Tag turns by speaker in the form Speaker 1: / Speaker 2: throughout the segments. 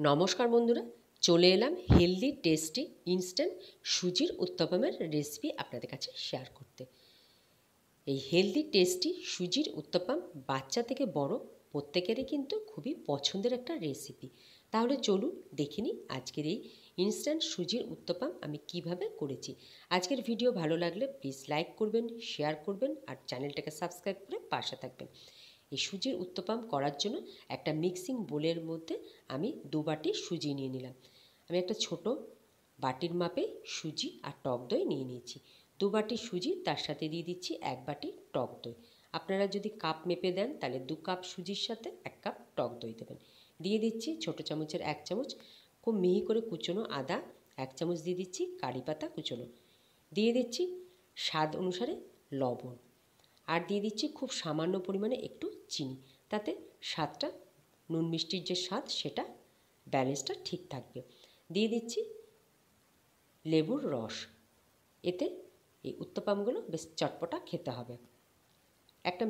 Speaker 1: নমস্কার বন্ধুরা, চলে এলাম হেলদি টেস্টি ইনস্ট্যান্ট সুজির উত্তপমের রেসিপি আপনাদের কাছে শেয়ার করতে। এই হেলদি টেস্টি সুজির উত্তপম বাচ্চা থেকে বড় প্রত্যেকেরই কিন্তু খুবই পছন্দের একটা রেসিপি। তাহলে চলুন দেখে নিই আজকের এই ইনস্ট্যান্ট সুজির উত্তপম আমি কিভাবে করেছি। আজকের ভিডিও ভালো লাগলে প্লিজ লাইক করবেন, শেয়ার করবেন আর চ্যানেলটাকে সাবস্ক্রাইব করে পাশে থাকবেন। এই সুজির উত্তপম করার জন্য একটা মিক্সিং বোলের মধ্যে আমি 2 বাটি সুজি নিয়ে নিলাম। আমি একটা ছোট বাটির মাপে সুজি আর টক দই নিয়ে নিয়েছি। 2 বাটি সুজি, তার সাথে দিয়ে দিচ্ছি 1 বাটি টক দই। আপনারা যদি কাপ মেপে দেন তাহলে 2 কাপ সুজির সাথে 1 কাপ টক দই দেবেন। দিয়ে দিচ্ছি ছোট চামচের 1 চামচ খুব মিহি করে কুচনো আদা, 1 চামচ দিয়ে দিচ্ছি কারি পাতা কুচনো, দিয়ে দিচ্ছি স্বাদ অনুসারে লবণ, আর দিয়ে দিচ্ছি খুব সামান্য পরিমাণে একটু চিনি, তাতে স্বাদটা নুন মিষ্টির যে স্বাদ সেটা ব্যালেন্সটা ঠিক থাকবে। দিয়ে দিচ্ছি লেবুর রস, এতে এই উত্তপমগুলো বেশ চটপটা খেতে হবে। একটা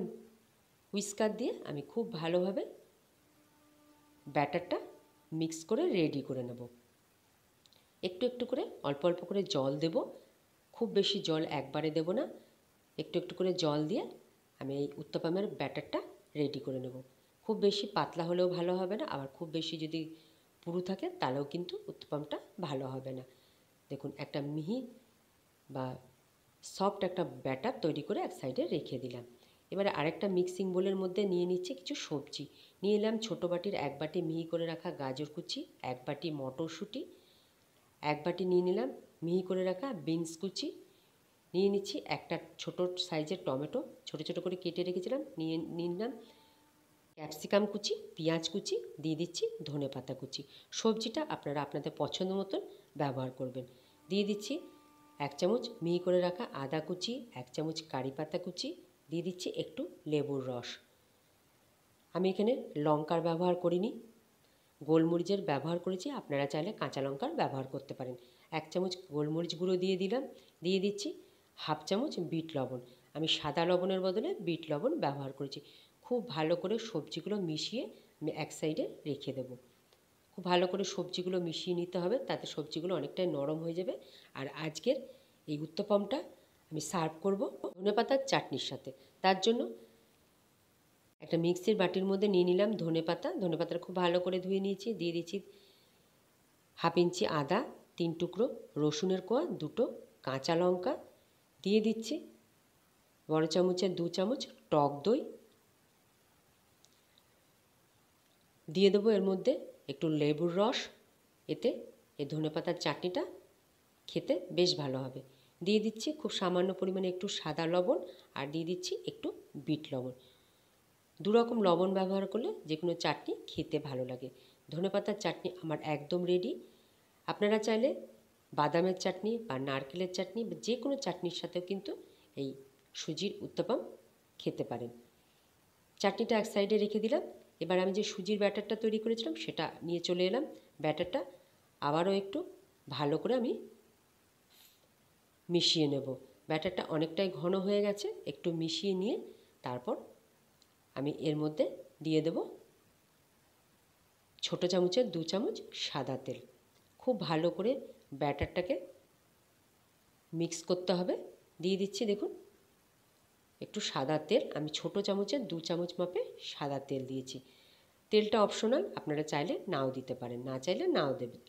Speaker 1: হুইস্কার দিয়ে আমি খুব ভালোভাবে ব্যাটারটা মিক্স করে রেডি করে নেব। একটু একটু করে অল্প অল্প করে জল দেব, খুব বেশি জল একবারে দেব না, একটু একটু করে জল দিয়ে আমি এই উত্তপমের ব্যাটারটা রেডি করে নেব। খুব বেশি পাতলা হলেও ভালো হবে না, আবার খুব বেশি যদি পুরু থাকে তাহলেও কিন্তু উত্তপমটা ভালো হবে না। দেখুন, একটা মিহি বা সফট একটা ব্যাটার তৈরি করে এক সাইডে রেখে দিলাম। এবারে আরেকটা মিক্সিং বোলের মধ্যে নিয়ে নিচ্ছি কিছু সবজি। নিয়ে এলাম ছোটো বাটির 1 বাটি মিহি করে রাখা গাজর কুচি, 1 বাটি মটরশুঁটি, 1 বাটি নিয়ে নিলাম মিহি করে রাখা বিনস কুচি, নিয়ে নিচ্ছি একটা ছোট সাইজের টমেটো ছোটো ছোটো করে কেটে রেখেছিলাম, নিয়ে নিলাম ক্যাপসিকাম কুচি, পেঁয়াজ কুচি, দিয়ে দিচ্ছি ধনেপাতা কুচি। সবজিটা আপনারা আপনাদের পছন্দ মতন ব্যবহার করবেন। দিয়ে দিচ্ছি 1 চামচ মিহি করে রাখা আদা কুচি, 1 চামচ কারি পাতা কুচি, দিয়ে দিচ্ছি একটু লেবুর রস। আমি এখানে লঙ্কার ব্যবহার করিনি, গোলমরিচের ব্যবহার করেছি, আপনারা চাইলে কাঁচা লঙ্কার ব্যবহার করতে পারেন। 1 চামচ গোলমরিচ গুঁড়ো দিয়ে দিলাম, দিয়ে দিচ্ছি হাফ চামচ বিট লবণ। আমি সাদা লবণের বদলে বিট লবণ ব্যবহার করেছি। খুব ভালো করে সবজিগুলো মিশিয়ে আমি এক সাইডে রেখে দেব। খুব ভালো করে সবজিগুলো মিশিয়ে নিতে হবে, তাতে সবজিগুলো অনেকটাই নরম হয়ে যাবে। আর আজকের এই উত্তপমটা আমি সার্ভ করব ধনেপাতার চাটনির সাথে। তার জন্য একটা মিক্সির বাটির মধ্যে নিয়ে নিলাম ধনেপাতাটা খুব ভালো করে ধুয়ে নিয়েছি। দিয়ে দিচ্ছি হাফ ইঞ্চি আদা, 3 টুকরো রসুনের কোয়া, 2টো কাঁচা লঙ্কা, দিয়ে দিচ্ছি বড় চামচের 2 চামচ টক দই, দিয়ে দেবো এর মধ্যে একটু লেবুর রস, এতে এই ধনেপাতার চাটনিটা খেতে বেশ ভালো হবে। দিয়ে দিচ্ছি খুব সামান্য পরিমাণে একটু সাদা লবণ, আর দিয়ে দিচ্ছি একটু বিট লবণ। 2 রকম লবণ ব্যবহার করলে যে কোনো চাটনি খেতে ভালো লাগে। ধনেপাতার চাটনি আমার একদম রেডি। আপনারা চাইলে বাদামের চাটনি বা নারকেলের চাটনি বা যে কোনো চাটনির সাথেও কিন্তু এই সুজির উত্তপম খেতে পারেন। চাটনিটা এক সাইডে রেখে দিলাম। এবার আমি যে সুজির ব্যাটারটা তৈরি করেছিলাম সেটা নিয়ে চলে এলাম। ব্যাটারটা আবারও একটু ভালো করে আমি মিশিয়ে নেব। ব্যাটারটা অনেকটাই ঘন হয়ে গেছে, একটু মিশিয়ে নিয়ে তারপর আমি এর মধ্যে দিয়ে দেব ছোটো চামচের 2 চামচ সাদা তেল। খুব ভালো করে ব্যাটারটাকে মিক্স করতে হবে। দিয়ে দিচ্ছি দেখুন একটু সাদা তেল, আমি ছোটো চামচের 2 চামচ মাপে সাদা তেল দিয়েছি। তেলটা অপশনাল, আপনারা চাইলে নাও দিতে পারেন, না চাইলে নাও দেবেন।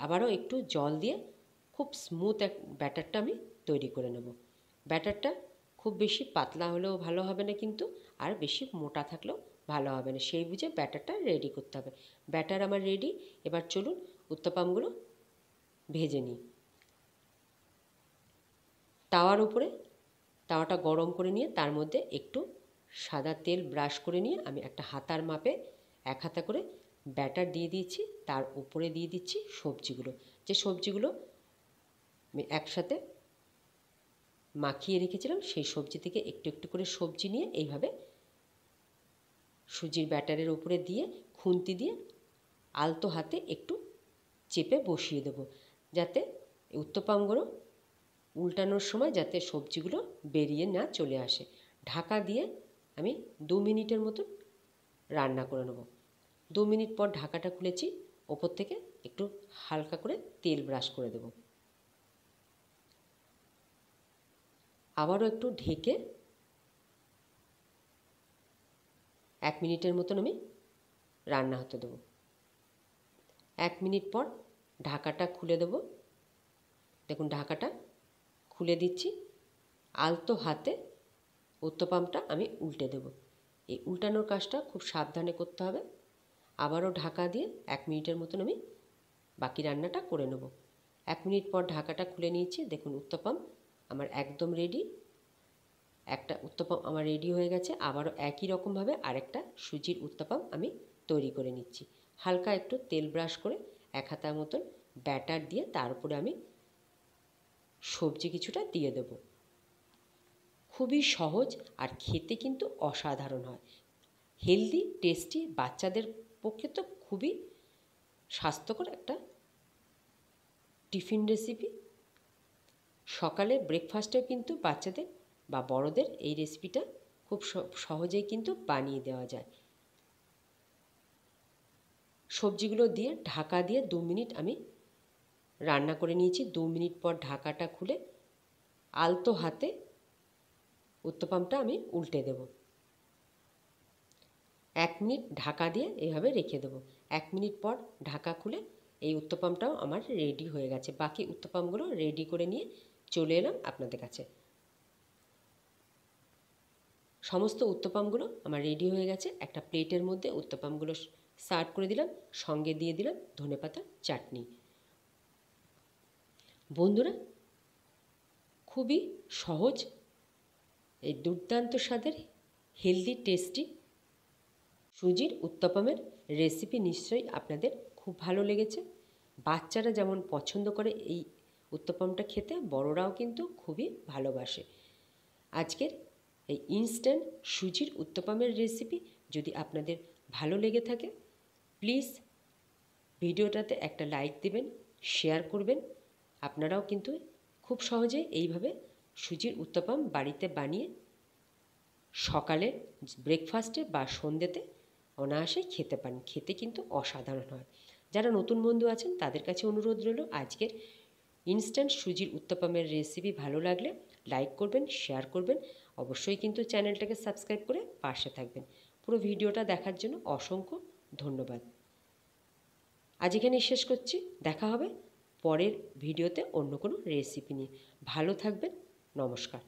Speaker 1: আবারও একটু জল দিয়ে খুব স্মুথ এক ব্যাটারটা আমি তৈরি করে নেব। ব্যাটারটা খুব বেশি পাতলা হলেও ভালো হবে না কিন্তু, আর বেশি মোটা থাকলেও ভালো হবে না, সেই বুঝে ব্যাটারটা রেডি করতে হবে। ব্যাটার আমার রেডি। এবার চলুন উত্তপমগুলো ভেজে নিই। তাওয়াটা গরম করে নিয়ে তার মধ্যে একটু সাদা তেল ব্রাশ করে নিয়ে আমি একটা হাতার মাপে 1 হাতা করে ব্যাটার দিয়ে দিয়েছি। তার উপরে দিয়ে দিচ্ছি সবজিগুলো। যে সবজিগুলো আমি একসাথে মাখিয়ে রেখেছিলাম সেই সবজি থেকে একটু একটু করে সবজি নিয়ে এইভাবে সুজির ব্যাটারের উপরে দিয়ে খুন্তি দিয়ে আলতো হাতে একটু চেপে বসিয়ে দেবো, যাতে উত্তপমগুলো উল্টানোর সময় যাতে সবজিগুলো বেরিয়ে না চলে আসে। ঢাকা দিয়ে আমি 2 মিনিটের মতো রান্না করে নেব। 2 মিনিট পর ঢাকাটা খুলেছি, ওপর থেকে একটু হালকা করে তেল ব্রাশ করে দেব। আবারও একটু ঢেকে 1 মিনিটের মতন আমি রান্না হতে দেব। 1 মিনিট পর ঢাকাটা খুলে দেব। দেখুন ঢাকাটা খুলে দিচ্ছি। আলতো হাতে উত্তপমটা আমি উল্টে দেব। এই উল্টানোর কাজটা খুব সাবধানে করতে হবে। আবারও ঢাকা দিয়ে 1 মিনিটের মতন আমি বাকি রান্নাটা করে নেব। 1 মিনিট পর ঢাকাটা খুলে নিয়েছি। দেখুন উত্তপম আমার একদম রেডি। একটা উত্তপম আমার রেডি হয়ে গেছে। আবারও একই রকমভাবে আরেকটা সুজির উত্তপম আমি তৈরি করে নিচ্ছি। হালকা একটু তেল ব্রাশ করে 1 হাতা মতন ব্যাটার দিয়ে তার উপরে আমি সবজি কিছুটা দিয়ে দেব। খুবই সহজ আর খেতে কিন্তু অসাধারণ হয়। হেলদি, টেস্টি, বাচ্চাদের পক্ষে তো খুবই স্বাস্থ্যকর একটা টিফিন রেসিপি। সকালে ব্রেকফাস্টেও কিন্তু বাচ্চাদের বা বড়দের এই রেসিপিটা খুব সহজেই কিন্তু বানিয়ে দেওয়া যায়। সবজিগুলো দিয়ে ঢাকা দিয়ে 2 মিনিট আমি রান্না করে নিয়েছি। 2 মিনিট পর ঢাকাটা খুলে আলতো হাতে উত্তপমটা আমি উল্টে দেব। 1 মিনিট ঢাকা দিয়ে এভাবে রেখে দেব। 1 মিনিট পর ঢাকা খুলে এই উত্তপমটাও আমার রেডি হয়ে গেছে। বাকি উত্তপমগুলো রেডি করে নিয়ে চলে এলাম আপনাদের কাছে। সমস্ত উত্তপমগুলো আমার রেডি হয়ে গেছে। একটা প্লেটের মধ্যে উত্তপমগুলো সার্ভ করে দিলাম। সঙ্গে দিয়ে দিলাম ধনেপাতার চাটনি। বন্ধুরা, খুবই সহজ এই দুর্দান্ত স্বাদের হেলদি টেস্টি সুজির উত্তপমের রেসিপি নিশ্চয়ই আপনাদের খুব ভালো লেগেছে। বাচ্চারা যেমন পছন্দ করে এই উত্তপমটা খেতে, বড়রাও কিন্তু খুবই ভালোবাসে। আজকের এই ইনস্ট্যান্ট সুজির উত্তপমের রেসিপি যদি আপনাদের ভালো লেগে থাকে, প্লিজ ভিডিওটাতে একটা লাইক দেবেন, শেয়ার করবেন। আপনারাও কিন্তু খুব সহজে এইভাবে সুজির উত্তপম বাড়িতে বানিয়ে সকালে ব্রেকফাস্টে বা সন্ধ্যেতে অনায়াসেই খেতে পারেন। খেতে কিন্তু অসাধারণ হয়। যারা নতুন বন্ধু আছেন তাদের কাছে অনুরোধ রইল, আজকের ইনস্ট্যান্ট সুজির উত্তপমের রেসিপি ভালো লাগলে লাইক করবেন, শেয়ার করবেন। অবশ্যই কিন্তু চ্যানেলটাকে সাবস্ক্রাইব করে পাশে থাকবেন। পুরো ভিডিওটা দেখার জন্য অসংখ্য ধন্যবাদ। আজ এখানেই শেষ করছি। দেখা হবে পরের ভিডিওতে অন্য কোনো রেসিপি নিয়ে। ভালো থাকবেন। নমস্কার।